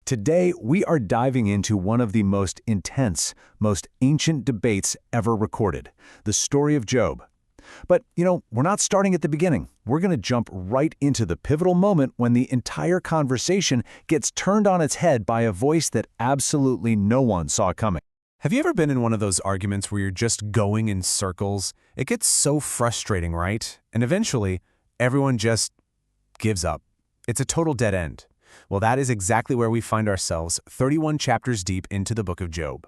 Today, we are diving into one of the most intense, most ancient debates ever recorded, the story of Job. But, we're not starting at the beginning. We're going to jump right into the pivotal moment when the entire conversation gets turned on its head by a voice that absolutely no one saw coming. Have you ever been in one of those arguments where you're just going in circles? It gets so frustrating, right? And eventually, everyone just gives up. It's a total dead end. Well, that is exactly where we find ourselves 31 chapters deep into the book of Job.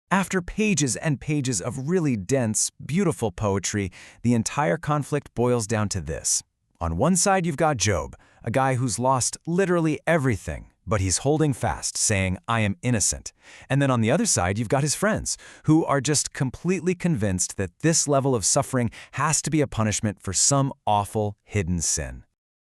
After pages and pages of really dense, beautiful poetry, the entire conflict boils down to this. On one side, you've got Job, a guy who's lost literally everything, but he's holding fast, saying, "I am innocent." And then on the other side, you've got his friends, who are just completely convinced that this level of suffering has to be a punishment for some awful hidden sin.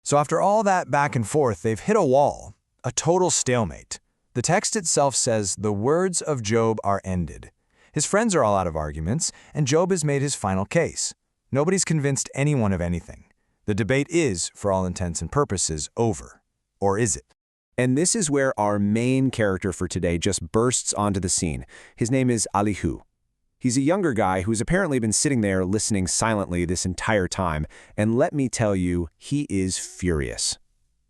So after all that back and forth, they've hit a wall, a total stalemate. The text itself says the words of Job are ended. His friends are all out of arguments, and Job has made his final case. Nobody's convinced anyone of anything. The debate is, for all intents and purposes, over. Or is it? And this is where our main character for today just bursts onto the scene. His name is Elihu. He's a younger guy who's apparently been sitting there listening silently this entire time, and let me tell you, he is furious.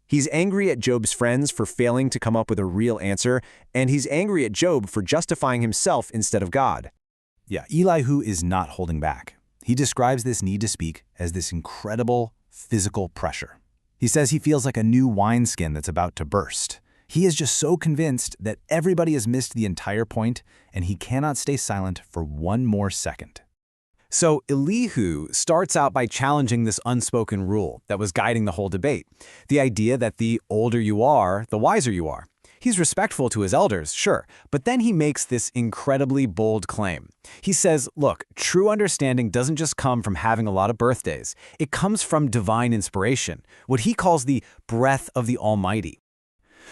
He's angry at Job's friends for failing to come up with a real answer, and he's angry at Job for justifying himself instead of God. Yeah, Elihu is not holding back. He describes this need to speak as this incredible physical pressure. He says he feels like a new wineskin that's about to burst. He is just so convinced that everybody has missed the entire point, and he cannot stay silent for one more second. So Elihu starts out by challenging this unspoken rule that was guiding the whole debate, the idea that the older you are, the wiser you are. He's respectful to his elders, sure, but then he makes this incredibly bold claim. He says, look, true understanding doesn't just come from having a lot of birthdays. It comes from divine inspiration, what he calls the breath of the Almighty.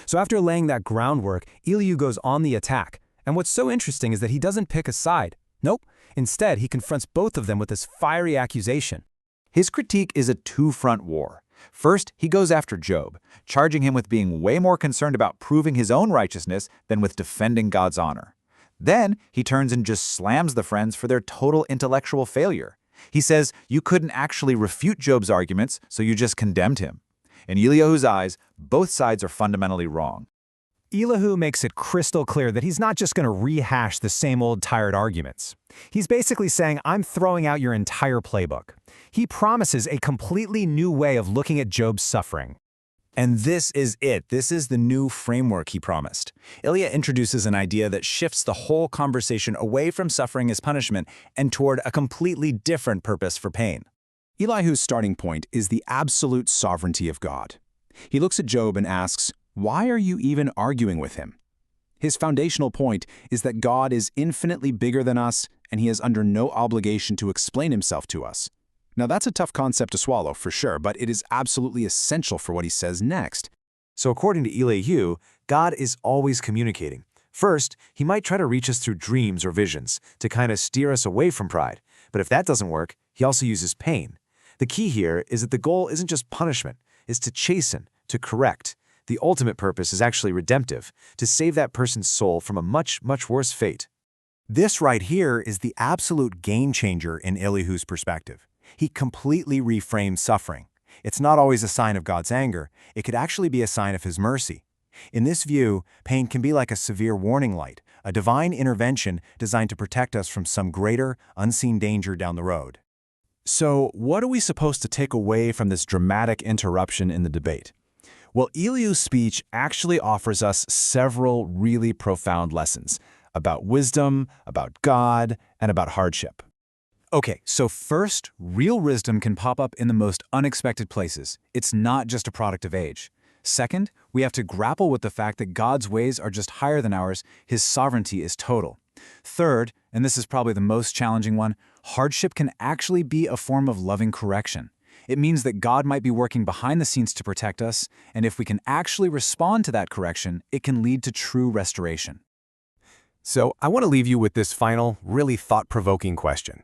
So after laying that groundwork, Elihu goes on the attack. And what's so interesting is that he doesn't pick a side. Nope. Instead, he confronts both of them with this fiery accusation. His critique is a two-front war. First, he goes after Job, charging him with being way more concerned about proving his own righteousness than with defending God's honor. Then, he turns and just slams the friends for their total intellectual failure. He says, you couldn't actually refute Job's arguments, so you just condemned him. In Elihu's eyes, both sides are fundamentally wrong. Elihu makes it crystal clear that he's not just going to rehash the same old tired arguments. He's basically saying, I'm throwing out your entire playbook. He promises a completely new way of looking at Job's suffering. And this is it. This is the new framework he promised. Elihu introduces an idea that shifts the whole conversation away from suffering as punishment and toward a completely different purpose for pain. Elihu's starting point is the absolute sovereignty of God. He looks at Job and asks, why are you even arguing with him? His foundational point is that God is infinitely bigger than us, and he is under no obligation to explain himself to us. Now that's a tough concept to swallow, for sure, but it is absolutely essential for what he says next. So according to Elihu, God is always communicating. First, he might try to reach us through dreams or visions to kind of steer us away from pride. But if that doesn't work, he also uses pain. The key here is that the goal isn't just punishment, it's to chasten, to correct. The ultimate purpose is actually redemptive, to save that person's soul from a much, much worse fate. This right here is the absolute game changer in Elihu's perspective. He completely reframes suffering. It's not always a sign of God's anger. It could actually be a sign of his mercy. In this view, pain can be like a severe warning light, a divine intervention designed to protect us from some greater, unseen danger down the road. So, what are we supposed to take away from this dramatic interruption in the debate? Well, Elihu's speech actually offers us several really profound lessons about wisdom, about God, and about hardship. Okay, so first, real wisdom can pop up in the most unexpected places. It's not just a product of age. Second, we have to grapple with the fact that God's ways are just higher than ours. His sovereignty is total. Third, and this is probably the most challenging one, hardship can actually be a form of loving correction. It means that God might be working behind the scenes to protect us, and if we can actually respond to that correction, it can lead to true restoration. So I want to leave you with this final, really thought-provoking question.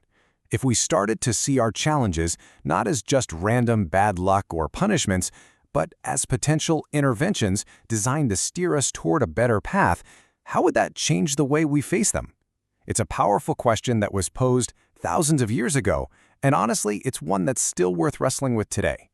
If we started to see our challenges not as just random bad luck or punishments, but as potential interventions designed to steer us toward a better path, how would that change the way we face them? It's a powerful question that was posed thousands of years ago, and honestly, it's one that's still worth wrestling with today.